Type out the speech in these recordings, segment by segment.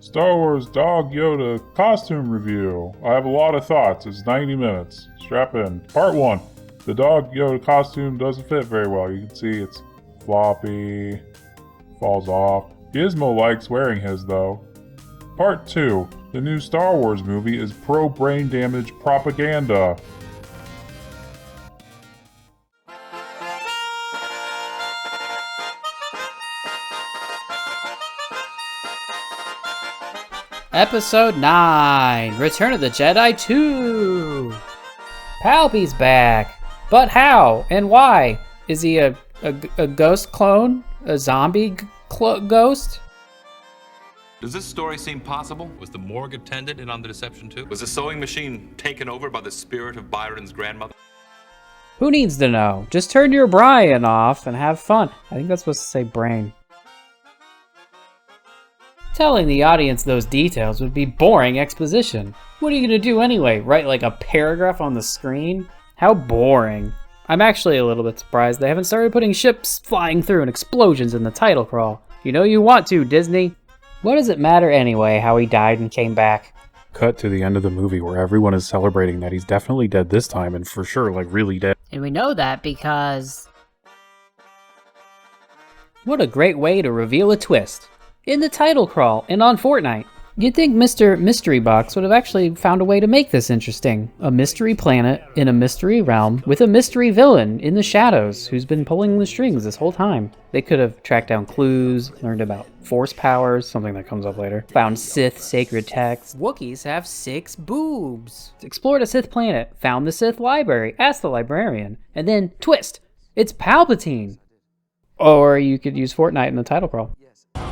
Star Wars Dog Yoda Costume Review. I have a lot of thoughts. It's 90 minutes. Strap in. Part 1. The Dog Yoda costume doesn't fit very well. You can see it's floppy, falls off. Gizmo likes wearing his though. Part 2. The new Star Wars movie is pro-brain damage propaganda. Episode 9, Return of the Jedi 2. Palpy's back. But how and why? Is he a ghost clone? A zombie ghost? Does this story seem possible? Was the morgue attendant in on the deception too? Was the sewing machine taken over by the spirit of Byron's grandmother? Who needs to know? Just turn your Brian off and have fun. I think that's supposed to say brain. Telling the audience those details would be boring exposition. What are you gonna do anyway? Write like a paragraph on the screen? How boring. I'm actually a little bit surprised they haven't started putting ships flying through and explosions in the title crawl. You know you want to, Disney. What does it matter anyway how he died and came back? Cut to the end of the movie where everyone is celebrating that he's definitely dead this time and for sure, like really dead. And we know that because... What a great way to reveal a twist. In the title crawl and on Fortnite. You'd think Mr. Mystery Box would have actually found a way to make this interesting. A mystery planet in a mystery realm with a mystery villain in the shadows who's been pulling the strings this whole time. They could have tracked down clues, learned about force powers, something that comes up later, found Sith sacred texts. Wookiees have 6 boobs. Explored a Sith planet, found the Sith library, asked the librarian, and then twist! It's Palpatine! Or you could use Fortnite in the title crawl.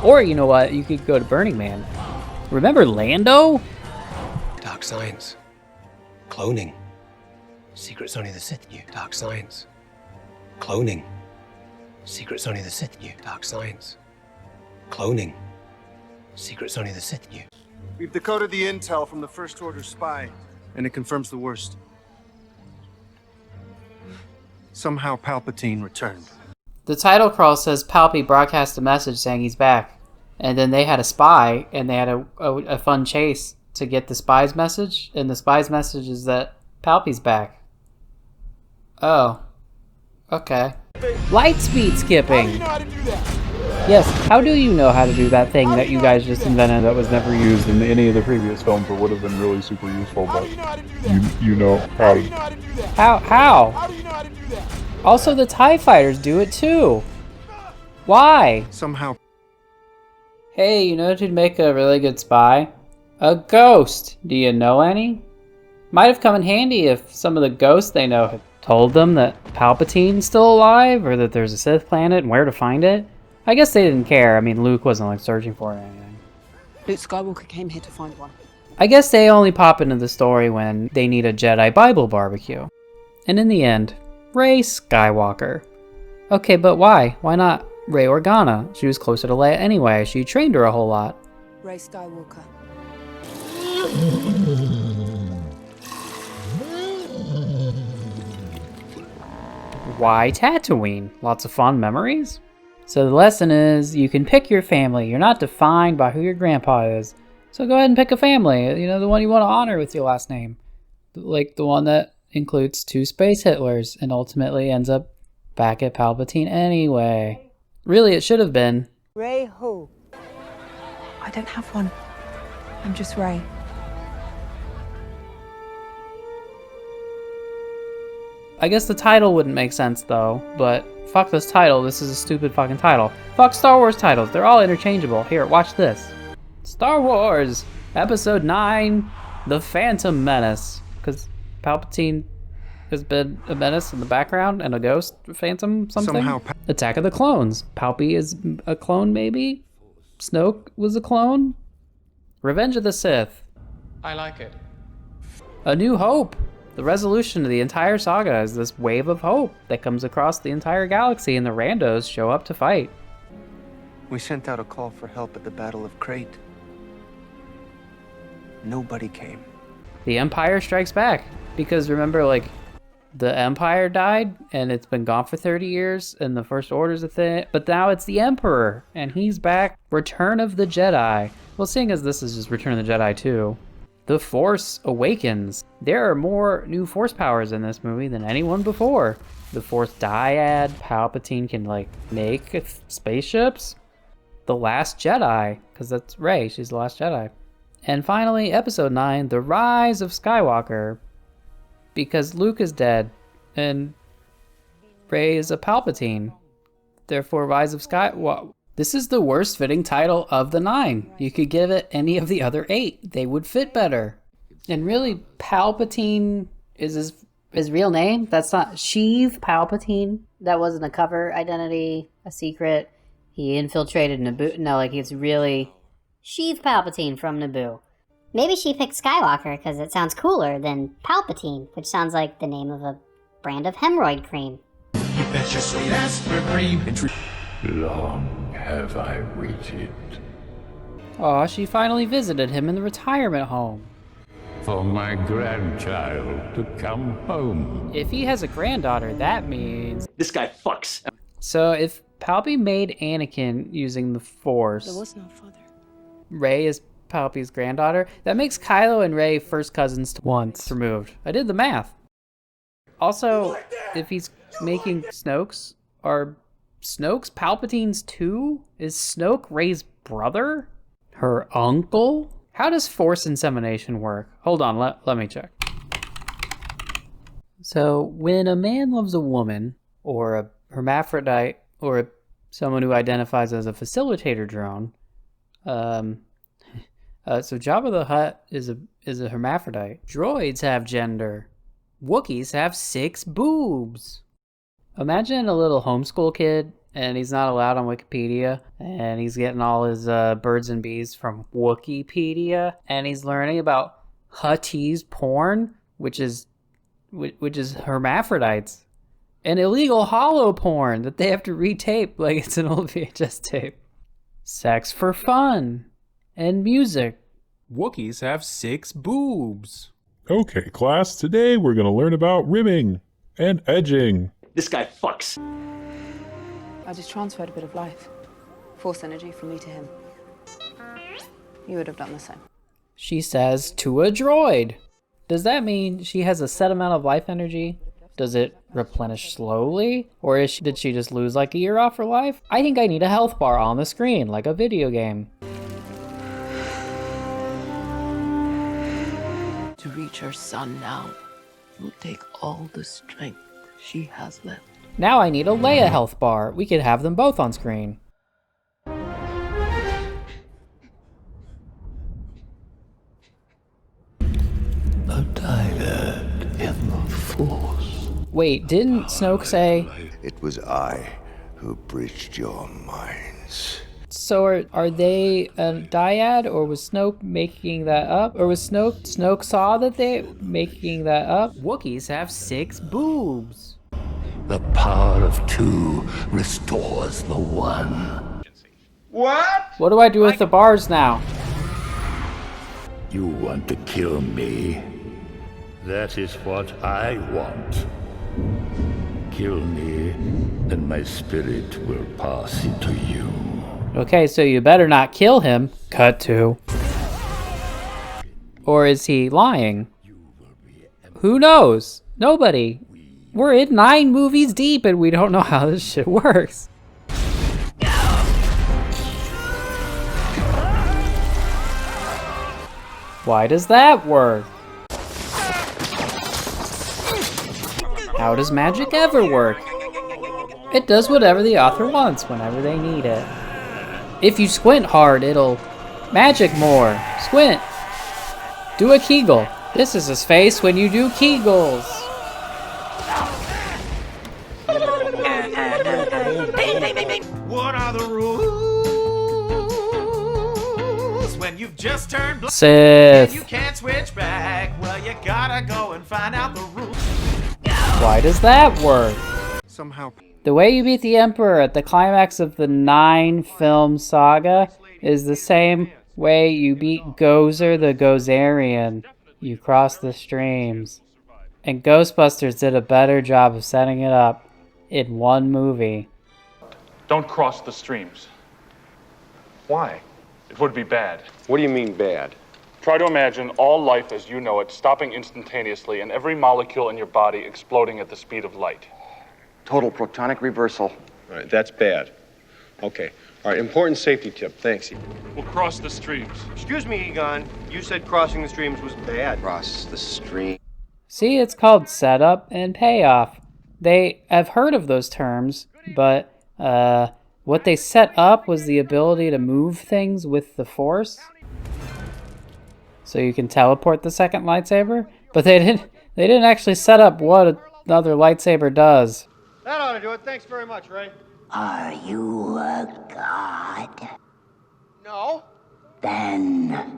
Or you know what, you could go to Burning Man. Remember Lando? Dark science. Cloning. Secrets only the Sith knew. Dark science. Cloning. Secrets only the Sith knew. Dark science. Cloning. Secrets only the Sith knew. We've decoded the intel from the First Order spy, and it confirms the worst. Somehow Palpatine returned. The title crawl says Palpy broadcast a message saying he's back. And then they had a spy, and they had a fun chase to get the spy's message. And the spy's message is that Palpy's back. Oh. Okay. Light speed skipping! How do you know how to do that? Yes, how do you know how to do that thing that you guys just invented that was never Used in any of the previous films, it would have been really super useful, How but do you know how to do that? you know how How do you to. know how to do that? How? How do you know how to do that? Also, the TIE fighters do it too. Why? Somehow. Hey, you know who'd make a really good spy? A ghost. Do you know any? Might have come in handy if some of the ghosts they know had told them that Palpatine's still alive, or that there's a Sith planet and where to find it. I guess they didn't care. I mean, Luke wasn't like searching for it or anything. Luke Skywalker came here to find one. I guess they only pop into the story when they need a Jedi Bible barbecue. And in the end, Rey Skywalker. Okay, but why? Why not Rey Organa? She was closer to Leia anyway. She trained her a whole lot. Rey Skywalker. Why Tatooine? Lots of fond memories? So the lesson is, you can pick your family. You're not defined by who your grandpa is. So go ahead and pick a family. You know, the one you want to honor with your last name. Like the one that includes 2 space Hitlers and ultimately ends up back at Palpatine anyway. Really, it should have been Rey who? I don't have one. I'm just Rey. I guess the title wouldn't make sense though, but fuck this title, this is a stupid fucking title. Fuck Star Wars titles, they're all interchangeable. Here, watch this. Star Wars, Episode 9, The Phantom Menace. Because Palpatine has been a menace in the background and a ghost phantom something. Somehow Attack of the Clones. Palpy is a clone maybe? Snoke was a clone? Revenge of the Sith. I like it. A New Hope. The resolution of the entire saga is this wave of hope that comes across the entire galaxy, and the randos show up to fight. we sent out a call for help at the Battle of Crate. Nobody came. The Empire strikes back. Because remember, like, the Empire died, and it's been gone for 30 years, and the First Order's a thing, but now it's the Emperor, and he's back. Return of the Jedi. Well, seeing as this is just Return of the Jedi 2, the Force awakens. There are more new Force powers in this movie than anyone before. The Force Dyad, Palpatine can, like, make spaceships. The Last Jedi, because that's Rey, she's the Last Jedi. And finally, Episode 9, The Rise of Skywalker. Because Luke is dead, and Rey is a Palpatine. Therefore, Rise of Skywalker. This is the worst fitting title of the 9. You could give it any of the other 8. They would fit better. And really, Palpatine is his real name? That's not Sheev Palpatine? That wasn't a cover identity, a secret. He infiltrated Naboo. No, like, it's really Sheev Palpatine from Naboo. Maybe she picked Skywalker because it sounds cooler than Palpatine, which sounds like the name of a brand of hemorrhoid cream. You bet your sweet ass for cream. Long have I waited. Aw, she finally visited him in the retirement home. For my grandchild to come home. If he has a granddaughter, that means... This guy fucks. So if Palpy made Anakin using the Force... There was no father. Rey is Palpy's granddaughter, that makes Kylo and Rey first cousins once removed. I did the math. Also, if he's making Snoke's, are Snoke's Palpatines too? Is Snoke Rey's brother? Her uncle? How does Force insemination work? Hold on, let me check. So, when a man loves a woman, or a hermaphrodite, or someone who identifies as a facilitator drone, so Jabba the Hutt is a hermaphrodite. Droids have gender. Wookiees have 6 boobs. Imagine a little homeschool kid, and he's not allowed on Wikipedia, and he's getting all his birds and bees from Wikipedia, and he's learning about Huttese porn, which is hermaphrodites, and illegal holo porn that they have to retape like it's an old VHS tape. Sex for fun and music. Wookiees have 6 boobs. Okay, class, today we're going to learn about rimming and edging. This guy fucks. I just transferred a bit of life. Force energy from me to him. You would have done the same. She says to a droid. Does that mean she has a set amount of life energy? Does it replenish slowly? Or did she just lose like a year off her life? I think I need a health bar on the screen, like a video game. To reach her son now will take all the strength she has left. Now I need a Leia health bar. We could have them both on screen. A dyad in the Force. Wait, didn't Snoke say... It was I who breached your minds. So are they a dyad, or was Snoke making that up? Or was Snoke saw that they making that up? Wookiees have 6 boobs. The power of 2 restores the 1. What? What do I do with the bars now? You want to kill me? That is what I want. Kill me, and my spirit will pass into you. Okay, so you better not kill him. Cut to. Or is he lying? Who knows? Nobody. We're in 9 movies deep and we don't know how this shit works. Why does that work? How does magic ever work? It does whatever the author wants whenever they need it. If you squint hard, it'll magic more. Squint. Do a Kegel. This is his face when you do Kegels. What are the rules when you've just turned black? Sith. And you can't switch back. Well, you gotta go and find out the rules. Why does that work? Somehow. The way you beat the Emperor at the climax of the 9-film saga is the same way you beat Gozer the Gozerian. You cross the streams. And Ghostbusters did a better job of setting it up in one movie. Don't cross the streams. Why? It would be bad. What do you mean bad? Try to imagine all life as you know it stopping instantaneously and every molecule in your body exploding at the speed of light. Total protonic reversal. All right, that's bad. Okay. All right, important safety tip. Thanks. We'll cross the streams. Excuse me, Egon. You said crossing the streams was bad. Cross the stream. See, it's called setup and payoff. I've heard of those terms, but what they set up was the ability to move things with the Force. So you can teleport the second lightsaber, but they didn't actually set up what another lightsaber does. That ought to do it. Thanks very much, Ray. Are you a god? No. Then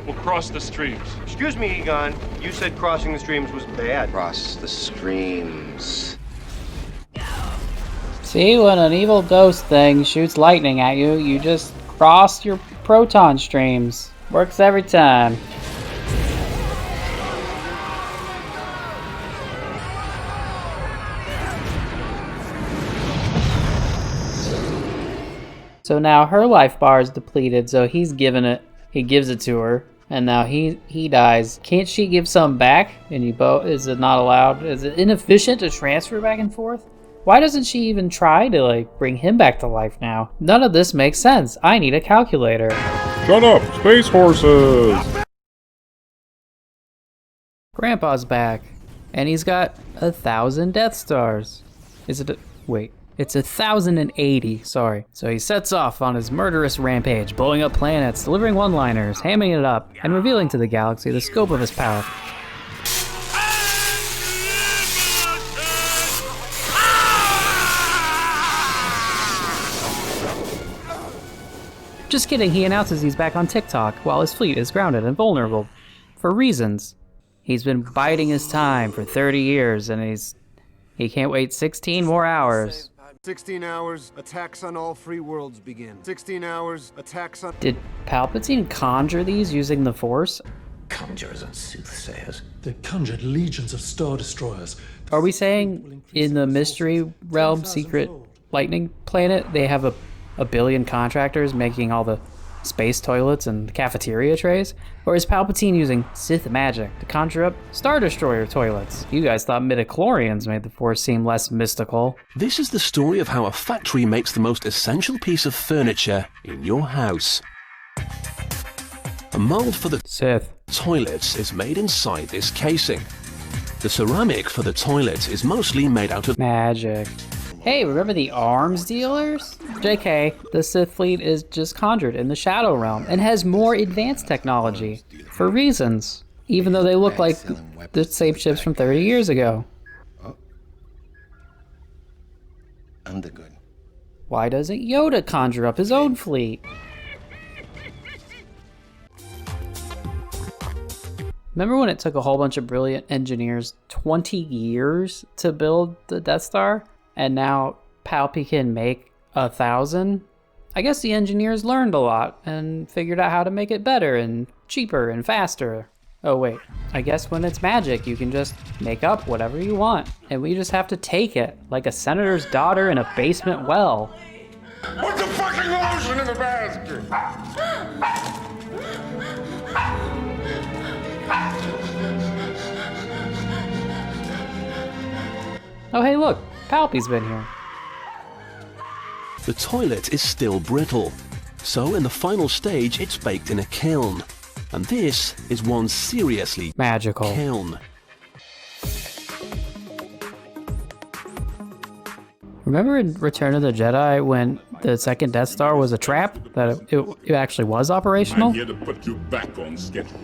We'll cross the streams. Excuse me, Egon. You said crossing the streams was bad. Cross the streams. See, when an evil ghost thing shoots lightning at you, you just cross your proton streams. Works every time. So now her life bar is depleted, so he gives it to her, and now he dies. Can't she give some back? And is it not allowed? Is it inefficient to transfer back and forth? Why doesn't she even try to bring him back to life now? None of this makes sense. I need a calculator. Shut up, space horses! Grandpa's back, and he's got 1,000 Death Stars. Wait. It's 1,080, sorry. So he sets off on his murderous rampage, blowing up planets, delivering one-liners, hamming it up, and revealing to the galaxy the scope of his power. Just kidding, he announces he's back on TikTok while his fleet is grounded and vulnerable. For reasons. He's been biding his time for 30 years, and he can't wait 16 more hours. 16 hours, attacks on all free worlds begin. 16 hours, attacks on... Did Palpatine conjure these using the Force? Conjurers and soothsayers. They conjured legions of Star Destroyers. Are we saying in the Mystery Realm secret lightning planet, they have a billion contractors making all the space toilets and cafeteria trays? Or is Palpatine using Sith magic to conjure up Star Destroyer toilets? You guys thought midichlorians made the Force seem less mystical. This is the story of how a factory makes the most essential piece of furniture in your house. A mold for the Sith toilets is made inside this casing. The ceramic for the toilet is mostly made out of magic. Hey, remember the arms dealers? JK, the Sith fleet is just conjured in the Shadow Realm and has more advanced technology, for reasons, even though they look like the same ships from 30 years ago. I'm the good. Why doesn't Yoda conjure up his own fleet? Remember when it took a whole bunch of brilliant engineers 20 years to build the Death Star? And now Palpy can make 1,000? I guess the engineers learned a lot and figured out how to make it better and cheaper and faster. Oh wait, I guess when it's magic you can just make up whatever you want. And we just have to take it, like a senator's daughter in a basement well. Put the fucking lotion in the basket! Oh hey look, Palpy's been here. The toilet is still brittle, so in the final stage it's baked in a kiln. And this is one seriously magical kiln. Remember in Return of the Jedi when the second Death Star was a trap? That it actually was operational? I'm here to put you back on schedule.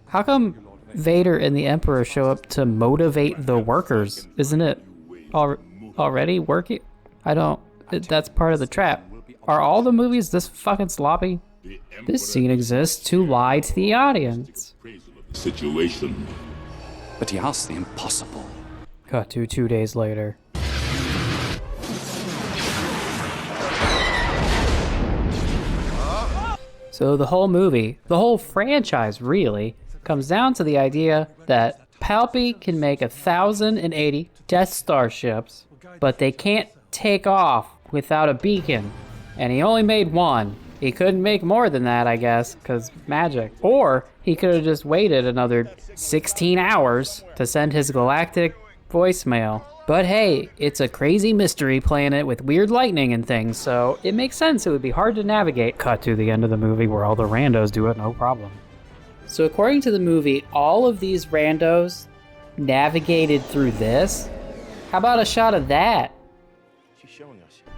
How come Vader and the Emperor show up to motivate the workers? Isn't it already working? That's part of the trap. Are all the movies this fucking sloppy? This scene exists to lie to the audience. Situation. But he asked the impossible. Cut to 2 days later. So the whole movie, the whole franchise really, comes down to the idea that Palpy can make 1,080 Death Star ships, but they can't take off without a beacon. and he only made one. He couldn't make more than that, I guess, because magic. Or he could have just waited another 16 hours to send his galactic voicemail. But hey, it's a crazy mystery planet with weird lightning and things, so it makes sense it would be hard to navigate. Cut to the end of the movie where all the randos do it, no problem. So according to the movie, all of these randos navigated through this? How about a shot of that?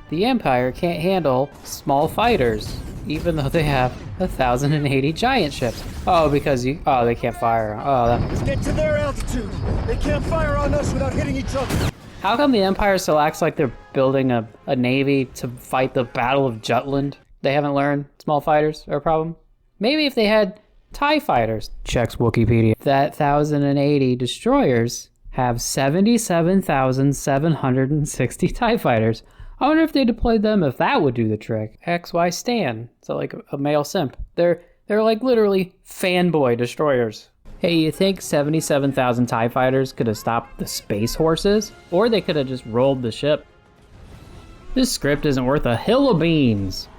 The Empire can't handle small fighters, even though they have 1,080 giant ships. Oh, because they can't fire. Let's get to their altitude. They can't fire on us without hitting each other. How come the Empire still acts like they're building a navy to fight the Battle of Jutland? They haven't learned small fighters are a problem? Maybe if they had TIE fighters, checks Wikipedia, that 1,080 destroyers have 77,760 TIE fighters. I wonder if they deployed them, if that would do the trick. XY Stan, so like a male simp. They're like literally fanboy destroyers. Hey, you think 77,000 TIE fighters could have stopped the space horses? Or they could have just rolled the ship. This script isn't worth a hill of beans.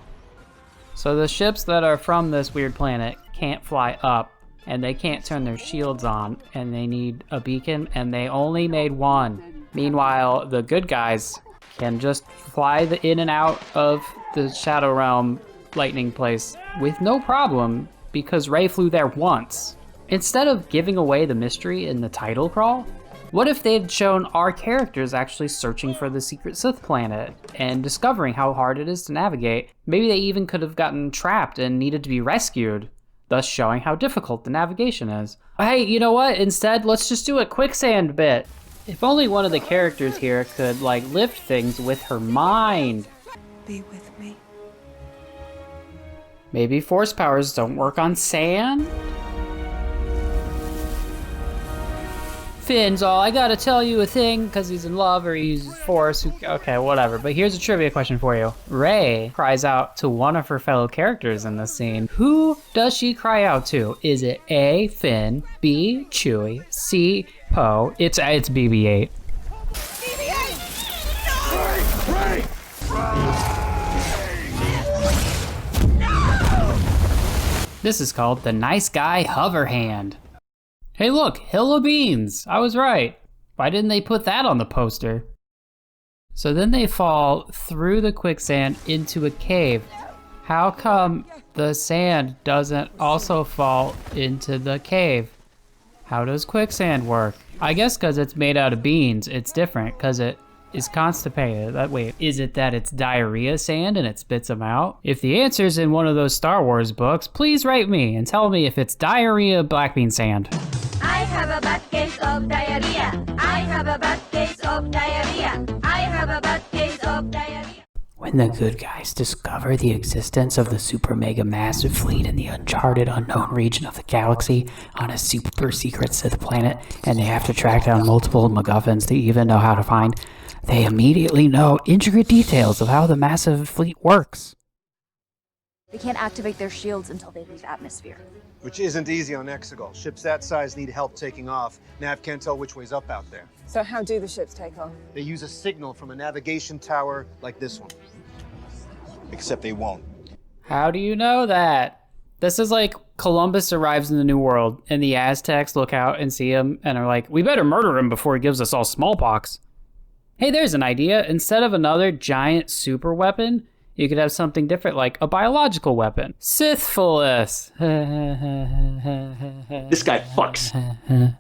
So the ships that are from this weird planet can't fly up, and they can't turn their shields on, and they need a beacon, and they only made one. Meanwhile, the good guys can just fly in and out of the Shadow Realm lightning place with no problem because Rey flew there once. Instead of giving away the mystery in the title crawl, what if they'd shown our characters actually searching for the secret Sith planet and discovering how hard it is to navigate? Maybe they even could have gotten trapped and needed to be rescued, thus showing how difficult the navigation is. Hey, you know what? Instead, let's just do a quicksand bit. If only one of the characters here could, like, lift things with her mind. Be with me. Maybe force powers don't work on sand? Finn's all, I gotta tell you a thing, because he's in love or he uses force. Okay, whatever. But here's a trivia question for you. Rey cries out to one of her fellow characters in this scene. Who does she cry out to? Is it A, Finn, B, Chewie, C, Poe? It's BB-8. This is called the Nice Guy Hover Hand. Hey look, hill of beans! I was right. Why didn't they put that on the poster? So then they fall through the quicksand into a cave. How come the sand doesn't also fall into the cave? How does quicksand work? I guess because it's made out of beans, it's different because it is constipated. Wait, is it that it's diarrhea sand and it spits them out? If the answer's in one of those Star Wars books, please write me and tell me if it's diarrhea black bean sand. I have a bad case of diarrhea. I have a bad case of diarrhea. I have a bad case of diarrhea. When the good guys discover the existence of the super mega massive fleet in the uncharted unknown region of the galaxy on a super secret Sith planet, and they have to track down multiple MacGuffins to even know how to find, they immediately know intricate details of how the massive fleet works. They can't activate their shields until they leave atmosphere. Which isn't easy on Exegol. Ships that size need help taking off. Nav can't tell which way's up out there. So how do the ships take off? They use a signal from a navigation tower like this one. Except they won't. How do you know that? This is like Columbus arrives in the New World and the Aztecs look out and see him and are like, we better murder him before he gives us all smallpox. Hey, there's an idea. Instead of another giant super weapon, you could have something different, like a biological weapon. Sithfulness. This guy fucks.